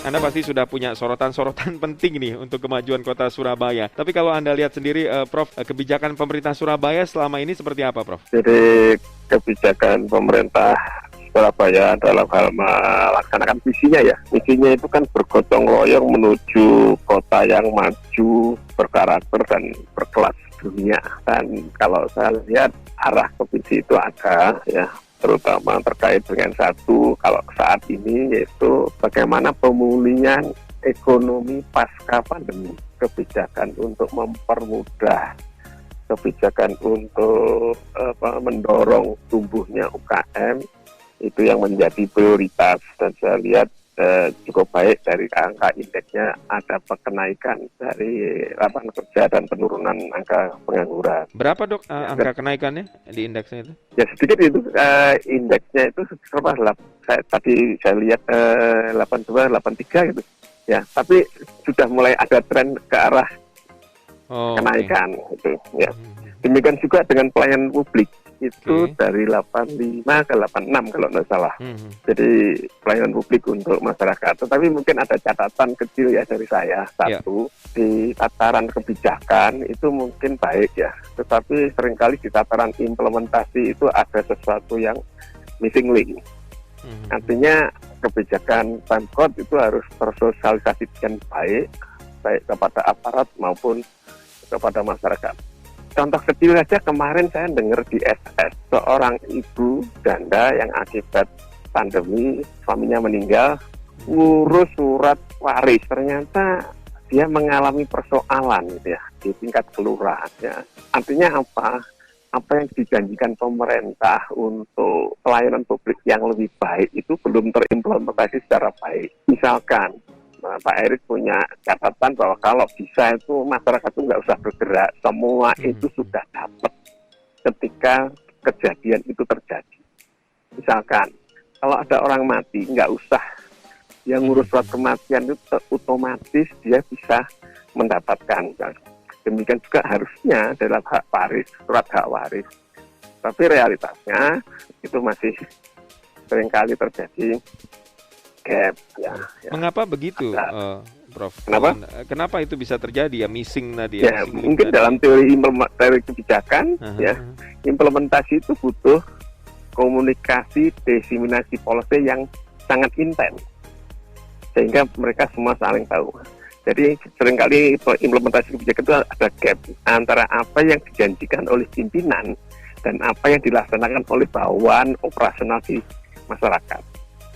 Anda pasti sudah punya sorotan-sorotan penting nih untuk kemajuan kota Surabaya. Tapi kalau Anda lihat sendiri, Prof, kebijakan pemerintah Surabaya selama ini seperti apa, Prof? Jadi kebijakan pemerintah Surabaya dalam hal melaksanakan visinya ya. Visinya itu kan bergotong royong menuju kota yang maju, berkarakter dan berkelas dunia. Dan kalau saya lihat arah ke visi itu ada ya, terutama terkait dengan satu kalau saat ini yaitu bagaimana pemulihan ekonomi pasca pandemi, kebijakan untuk mempermudah, kebijakan untuk mendorong tumbuhnya UKM itu yang menjadi prioritas, dan saya lihat cukup baik dari angka indeksnya, ada kenaikan dari lapangan kerja dan penurunan angka pengangguran. Berapa dok angka kenaikannya di indeksnya itu? Ya sedikit itu, indeksnya itu tadi saya lihat 82, 83 gitu. Ya, tapi sudah mulai ada tren ke arah kenaikan itu ya. Demikian juga dengan pelayanan publik itu dari 85 ke 86 kalau tidak salah. Jadi pelayanan publik untuk masyarakat. Tetapi mungkin ada catatan kecil ya dari saya. Satu, di tataran kebijakan itu mungkin baik ya. Tetapi seringkali di tataran implementasi itu ada sesuatu yang missing link. Artinya kebijakan Pemkot itu harus tersosialisasi dengan baik kepada aparat maupun kepada masyarakat. Contoh kecil saja, kemarin saya dengar di SS, seorang ibu janda yang akibat pandemi suaminya meninggal, ngurus surat waris, ternyata dia mengalami persoalan gitu ya di tingkat kelurahan ya. Artinya apa? Apa yang dijanjikan pemerintah untuk pelayanan publik yang lebih baik itu belum terimplementasi secara baik. Misalkan Pak Erick punya catatan bahwa kalau bisa itu masyarakat itu nggak usah bergerak, semua itu sudah dapat ketika kejadian itu terjadi. Misalkan kalau ada orang mati, nggak usah yang ngurus surat kematian itu otomatis dia bisa mendapatkan. Demikian juga harusnya dalam hak waris, surat hak waris. Tapi realitasnya itu masih seringkali terjadi gap ya. Mengapa begitu, Prof? Kenapa itu bisa terjadi ya, missing tadi ya? Mungkin dalam teori kebijakan ya, implementasi itu butuh komunikasi, diseminasi policy yang sangat intens sehingga mereka semua saling tahu. Jadi seringkali implementasi kebijakan itu ada gap antara apa yang dijanjikan oleh pimpinan dan apa yang dilaksanakan oleh bawahan operasional di masyarakat.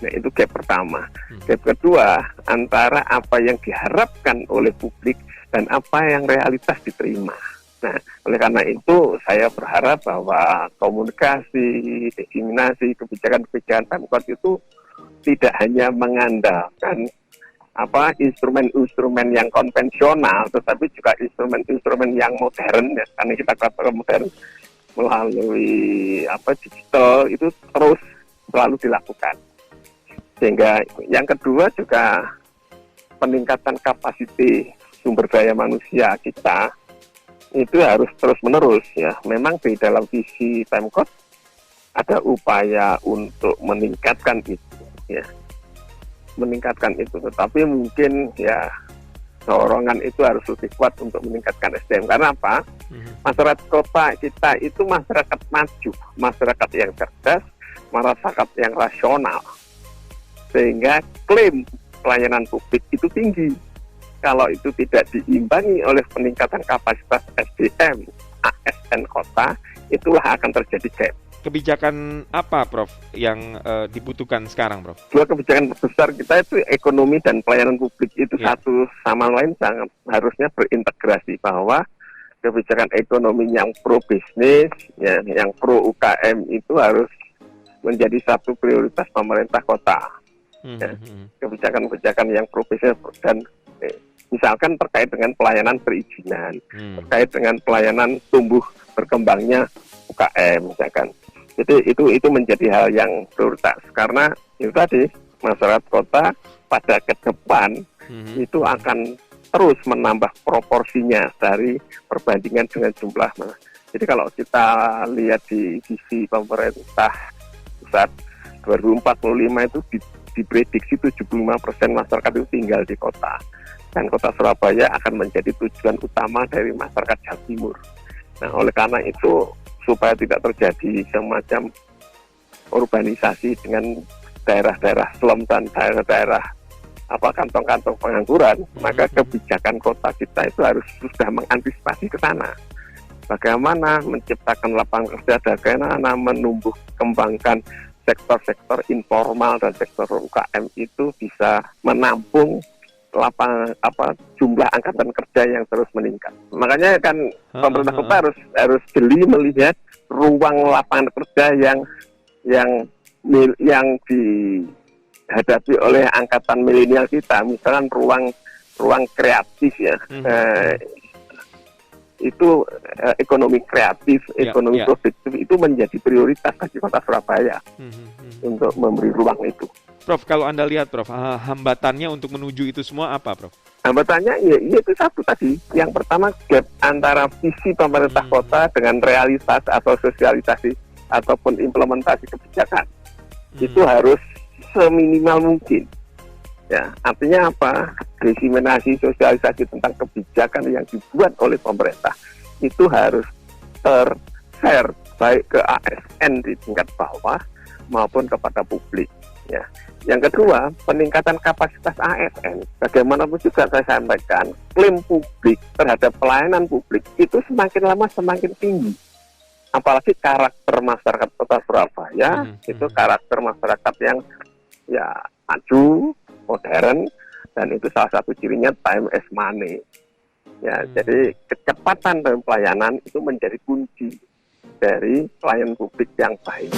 Nah, itu gap pertama. Gap kedua, antara apa yang diharapkan oleh publik dan apa yang realitas diterima. Nah, oleh karena itu saya berharap bahwa komunikasi, diseminasi kebijakan-kebijakan Pemkot itu tidak hanya mengandalkan instrumen-instrumen yang konvensional, tetapi juga instrumen-instrumen yang modern ya, karena kita katakan modern melalui digital itu terus selalu dilakukan. Sehingga yang kedua juga peningkatan kapasiti sumber daya manusia kita itu harus terus menerus ya. Memang di dalam visi Pemkot ada upaya untuk meningkatkan itu ya. Meningkatkan itu, tetapi mungkin ya dorongan itu harus lebih kuat untuk meningkatkan SDM. Karena apa? Masyarakat kota kita itu masyarakat maju, masyarakat yang cerdas, masyarakat yang rasional. Sehingga klaim pelayanan publik itu tinggi. Kalau itu tidak diimbangi oleh peningkatan kapasitas SDM, ASN kota, itulah akan terjadi gap. Kebijakan apa, Prof, yang dibutuhkan sekarang, Prof? Dua kebijakan besar kita itu ekonomi dan pelayanan publik itu satu sama lain sangat harusnya berintegrasi, bahwa kebijakan ekonomi yang pro bisnis, ya, yang pro UKM itu harus menjadi satu prioritas pemerintah kota. Ya, kebijakan-kebijakan yang pro bisnis dan misalkan terkait dengan pelayanan perizinan, terkait dengan pelayanan tumbuh berkembangnya UKM, misalkan. Jadi itu menjadi hal yang prioritas, karena itu tadi masyarakat kota pada ke depan itu akan terus menambah proporsinya dari perbandingan dengan jumlah. Jadi kalau kita lihat di visi pemerintah pusat 2045 itu diprediksi 75% masyarakat itu tinggal di kota. Dan kota Surabaya akan menjadi tujuan utama dari masyarakat Jawa Timur. Nah, oleh karena itu, supaya tidak terjadi semacam urbanisasi dengan daerah-daerah slum dan daerah-daerah kantong-kantong pengangguran, maka kebijakan kota kita itu harus sudah mengantisipasi ke sana. Bagaimana menciptakan lapangan kerja, bagaimana menumbuh kembangkan sektor-sektor informal dan sektor UKM itu bisa menampung jumlah angkatan kerja yang terus meningkat. Makanya kan pemerintah kota harus jeli melihat ruang lapangan kerja yang dihadapi oleh angkatan milenial kita, misalkan ruang kreatif ya. Itu ekonomi kreatif, ekonomi produktif itu menjadi prioritas bagi kota Surabaya untuk memberi ruang itu. Prof, kalau Anda lihat, Prof, hambatannya untuk menuju itu semua apa, Prof? Hambatannya ya itu satu tadi. Yang pertama, gap antara visi pemerintah kota dengan realitas atau sosialisasi ataupun implementasi kebijakan. Itu harus seminimal mungkin. Ya, artinya apa? Diseminasi sosialisasi tentang kebijakan yang dibuat oleh pemerintah itu harus ter-share baik ke ASN di tingkat bawah maupun kepada publik. Ya. Yang kedua, peningkatan kapasitas ASN. Bagaimanapun juga saya sampaikan, klaim publik terhadap pelayanan publik itu semakin lama semakin tinggi. Apalagi karakter masyarakat kota Surabaya itu karakter masyarakat yang ya maju, modern, dan itu salah satu cirinya time is money. Ya, jadi kecepatan dalam pelayanan itu menjadi kunci dari pelayanan publik yang baik.